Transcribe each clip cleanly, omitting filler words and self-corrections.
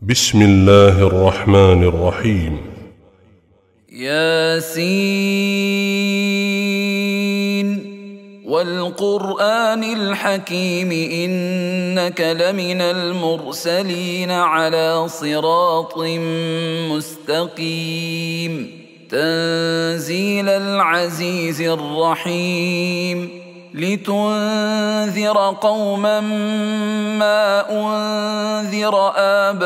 بسم الله الرحمن الرحيم. ياسين والقرآن الحكيم إنك لمن المرسلين على صراط مستقيم تنزيل العزيز الرحيم لتنذر قوما ما أنذر آباؤهم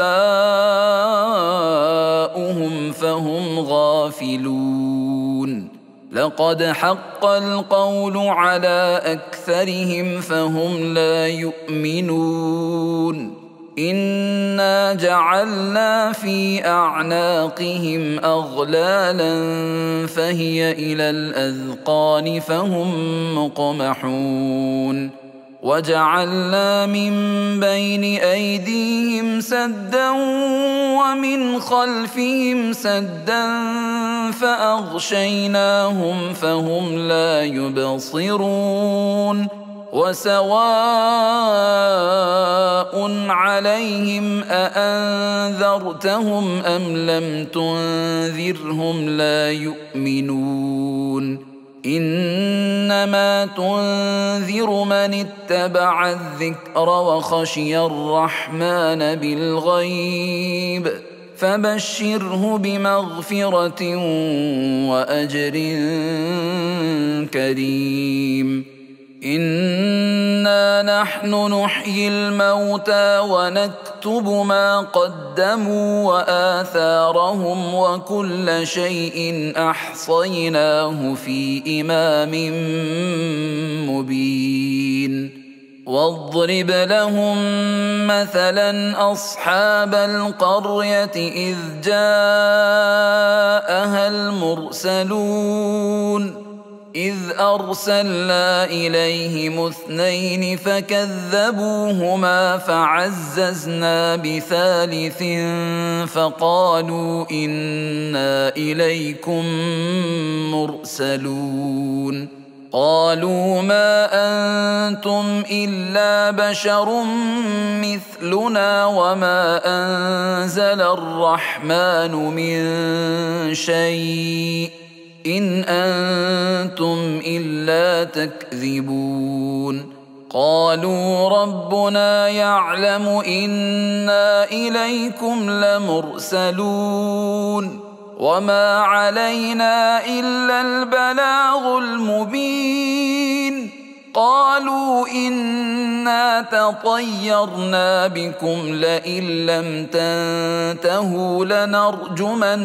فهم غافلون لقد حق القول على أكثرهم فهم لا يؤمنون إنا جعلنا في أعناقهم أغلالا فهي إلى الأذقان فهم مقمحون وجعلنا من بين أيديهم سدا ومن خلفهم سدا فأغشيناهم فهم لا يبصرون وسواء عليهم أأنذرتهم أم لم تنذرهم لا يؤمنون إنما تنذر من اتبع الذكر وخشي الرحمن بالغيب فبشره بمغفرة وأجر كريم إنا نحن نحيي الموتى ونكتب ما قدموا وآثارهم وكل شيء أحصيناه في إمام مبين واضرب لهم مثلا أصحاب القرية إذ جاءها المرسلون إذ أرسلنا إليهم اثنين فكذبوهما فعززنا بثالث فقالوا إنا إليكم مرسلون قالوا ما أنتم إلا بشر مثلنا وما أنزل الرحمن من شيء إن أنتم إلا تكذبون قالوا ربنا يعلم إنا إليكم لمرسلون وما علينا إلا البلاغ المبين قالوا إنا تطيرنا بكم لئن لم تنتهوا لنرجمنكم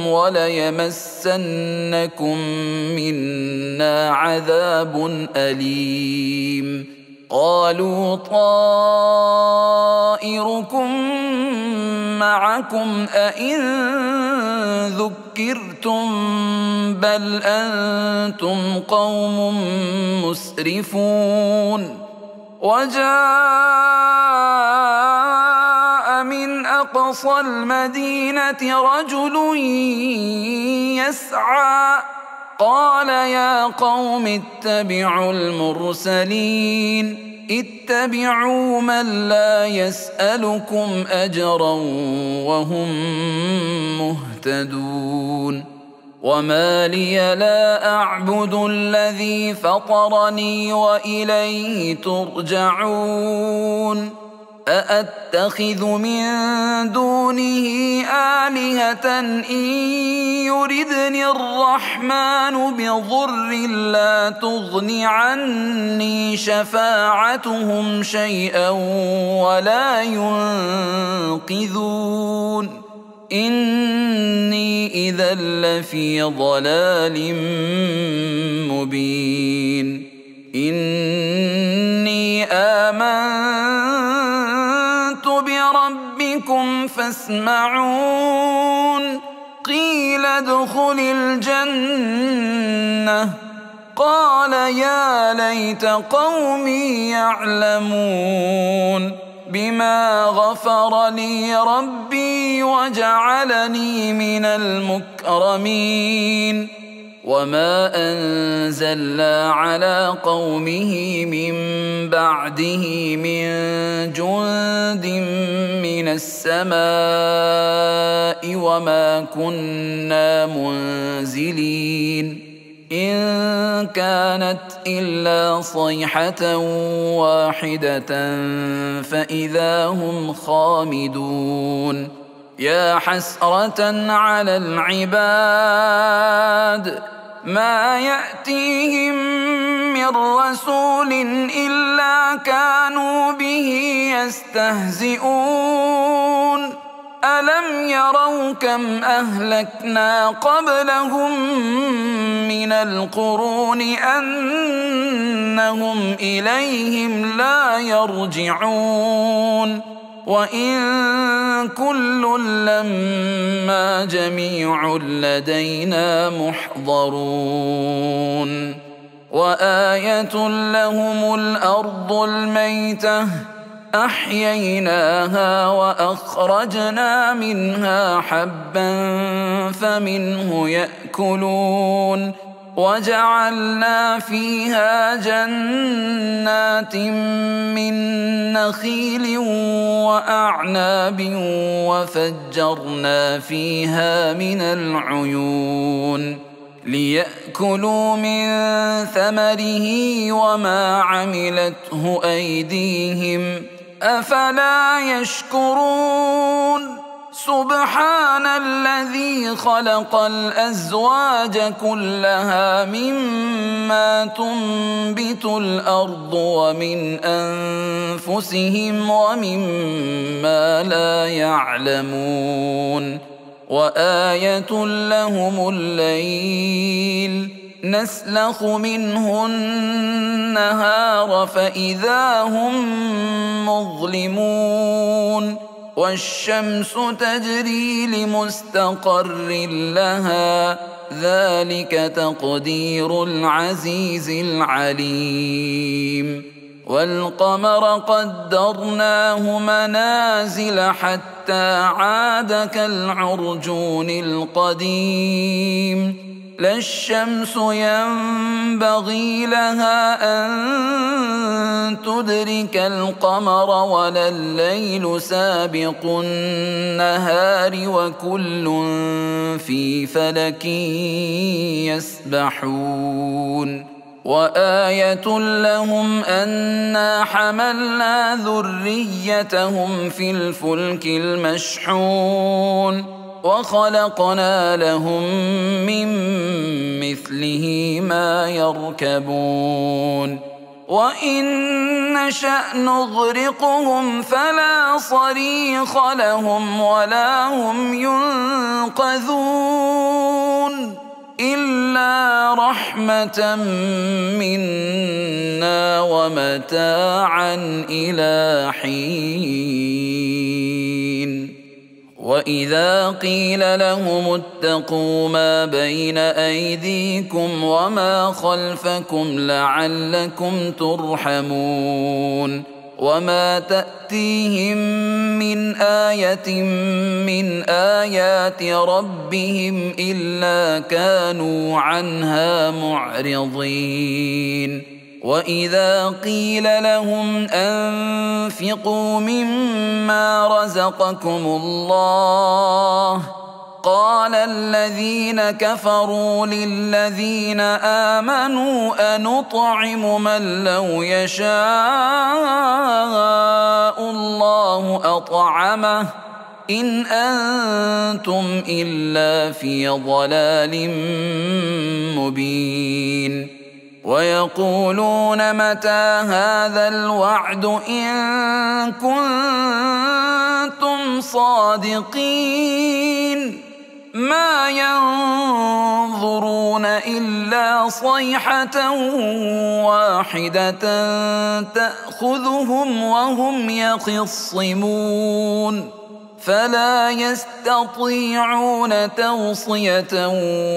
وليمسنكم منا عذاب أليم قالوا طائركم معكم أئن ذكرتم بل أنتم قوم مسرفون وجاء من أقصى المدينة رجل يسعى قال يا قوم اتبعوا المرسلين اتبعوا من لا يسألكم أجرا وهم مهتدون وما لي لا أعبد الذي فطرني وإليه ترجعون أأتخذ من دونه آلهة إن يردني الرحمن بضر لا تغن عني شفاعتهم شيئا ولا ينقذون إني إذا لفي ضلال مبين إني آمنت بربكم فاسمعون قيل ادخل الجنة قال يا ليت قومي يعلمون بما غفر لي ربي وجعلني من المكرمين وما أنزلنا على قومه من بعده من جند من السماء وما كنا منزلين إن كانت إلا صيحة واحدة فإذا هم خامدون يا حسرة على العباد ما يأتيهم من رسول إلا كانوا به يستهزئون ألم يروا كم أهلكنا قبلهم من القرون أنهم إليهم لا يرجعون وإن كل لما جميع لدينا محضرون وآية لهم الأرض الميتة أحييناها وأخرجنا منها حبا فمنه يأكلون وجعلنا فيها جنات من نخيل وأعناب وفجرنا فيها من العيون ليأكلوا من ثمره وما عملته أيديهم أفلا يشكرون سبحان الذي خلق الأزواج كلها مما تنبت الأرض ومن أنفسهم ومما لا يعلمون وآية لهم الليل نسلخ منه النهار فإذا هم مظلمون والشمس تجري لمستقر لها ذلك تقدير العزيز العليم والقمر قدرناه منازل حتى عاد كالعرجون القديم لا الشمس ينبغي لها أن تدرك القمر ولا الليل سابق النهار وكل في فلك يسبحون وآية لهم أنا حملنا ذريتهم في الفلك المشحون وخلقنا لهم من مثله ما يركبون وإن نشأ نغرقهم فلا صريخ لهم ولا هم ينقذون إلا رحمة منا ومتاعا إلى حين وإذا قيل لهم اتقوا ما بين أيديكم وما خلفكم لعلكم ترحمون وما تأتيهم من آية من آيات ربهم إلا كانوا عنها معرضين وإذا قيل لهم أنفقوا مما رزقكم الله قال الذين كفروا للذين آمنوا أنطعم من لو يشاء الله أطعمه إن أنتم إلا في ضلال مبين ويقولون متى هذا الوعد إن كنتم صادقين ما ينظرون إلا صيحة واحدة تأخذهم وهم يخصمون فلا يستطيعون توصية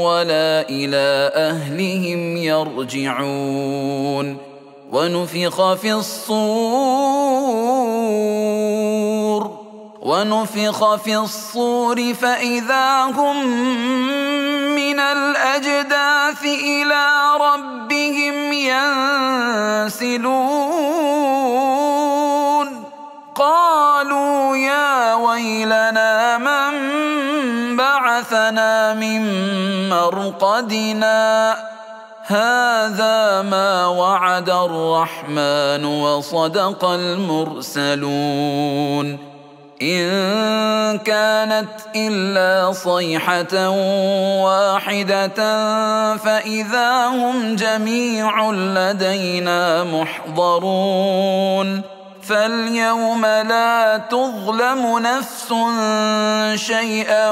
ولا إلى أهلهم يرجعون ونفخ في الصور فإذا هم من من الأجداث إلى ربهم ينسلون قالوا يا ويلنا من بعثنا من مرقدنا هذا ما وعد الرحمن وصدق المرسلون إن كانت إلا صيحة واحدة فإذا هم جميع لدينا محضرون فاليوم لا تظلم نفس شيئا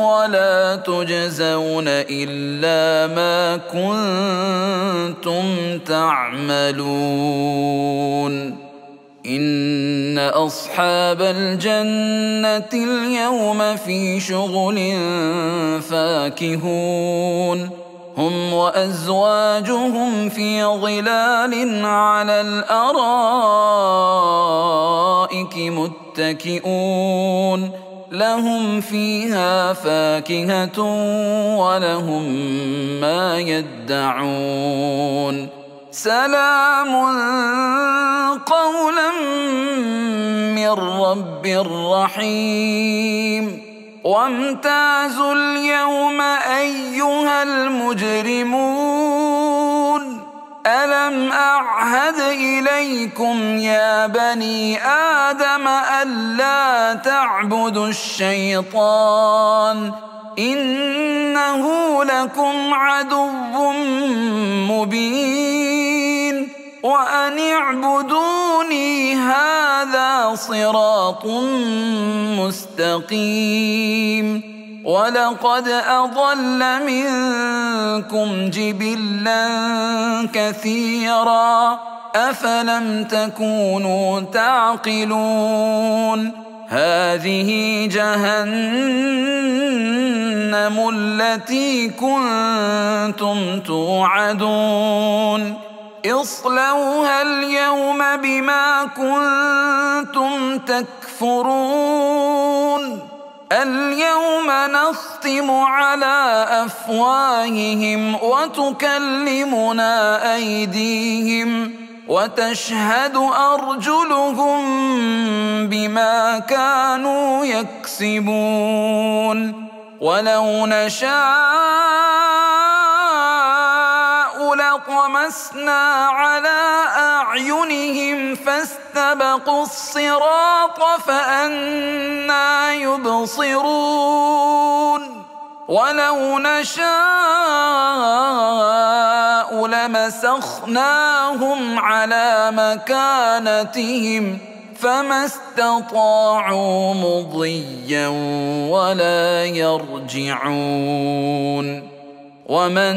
ولا تجزون إلا ما كنتم تعملون إن أصحاب الجنة اليوم في شغل فاكهون هم وأزواجهم في ظلال على الأرائك متكئون لهم فيها فاكهة ولهم ما يدعون سلام قولا من رب رحيم وامتازوا اليوم أيها المجرمون ألم أعهد إليكم يا بني آدم ألا تعبدوا الشيطان إنه لكم عدو مبين وأن اعبدوني هذا صراط مستقيم ولقد أضل منكم جبلا كثيرا أفلم تكونوا تعقلون هذه جهنم التي كنتم توعدون اصلوها اليوم بما كنتم تكفرون اليوم نختم على أفواههم وتكلمنا أيديهم وتشهد أرجلهم بما كانوا يكسبون ولو نشاء لطمسنا على أعينهم فاستبقوا الصراط فأنى يبصرون ولو نشاء لمسخناهم على مكانتهم فما استطاعوا مضيا ولا يرجعون ومن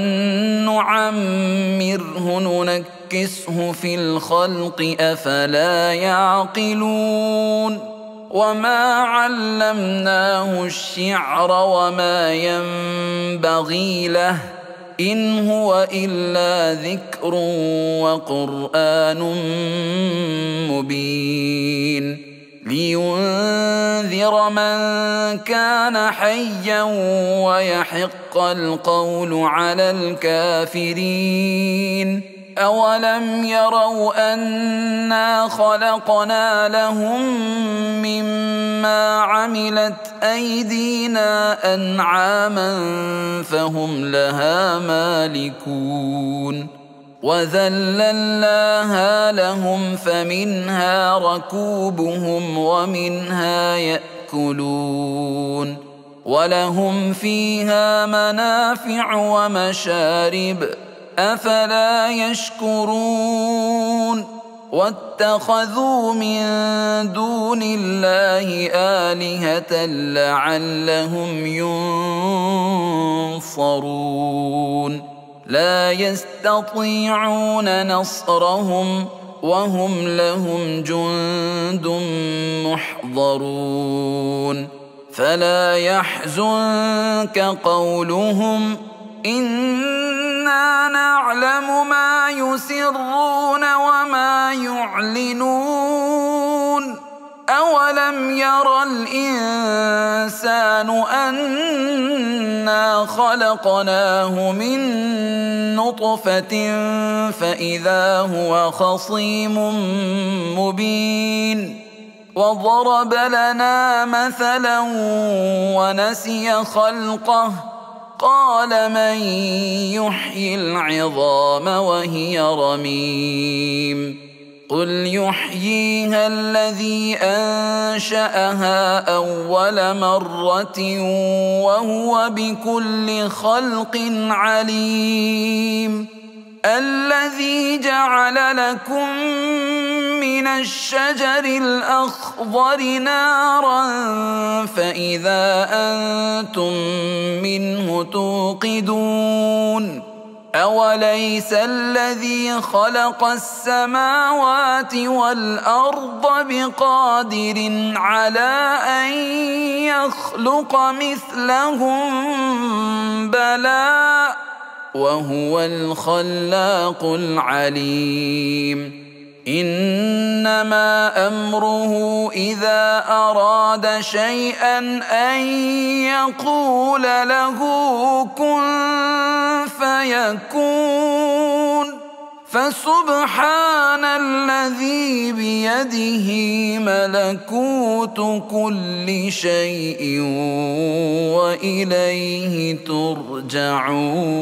نعمره ننكسه في الخلق أفلا يعقلون وما علمناه الشعر وما ينبغي له إن هو إلا ذكر وقرآن مبين لينذر من كان حيا ويحق القول على الكافرين أولم يروا أنا خلقنا لهم مما عملت أيدينا أنعاما فهم لها مالكون وذللناها لهم فمنها ركوبهم ومنها يأكلون ولهم فيها منافع ومشارب أفلا يشكرون واتخذوا من دون الله آلهة لعلهم ينصرون لا يستطيعون نصرهم وهم لهم جند محضرون فلا يحزنك قولهم إنا نعلم ما يسرون وما يعلنون أولم ير الإنسان أنا إنا خلقناه من نطفة فإذا هو خصيم مبين وضرب لنا مثلا ونسي خلقه قال من يحيي العظام وهي رميم قل يحييها الذي أنشأها أول مرة وهو بكل خلق عليم الذي جعل لكم من الشجر الأخضر نارا فإذا أنتم منه توقدون أوليس الذي خلق السماوات والأرض بقادر على أن يخلق مثلهم بلى وهو الخلاق العليم إنما أمره إذا أراد شيئا أن يقول له كن فيكون فسبحان الذي بيده ملكوت كل شيء وإليه ترجعون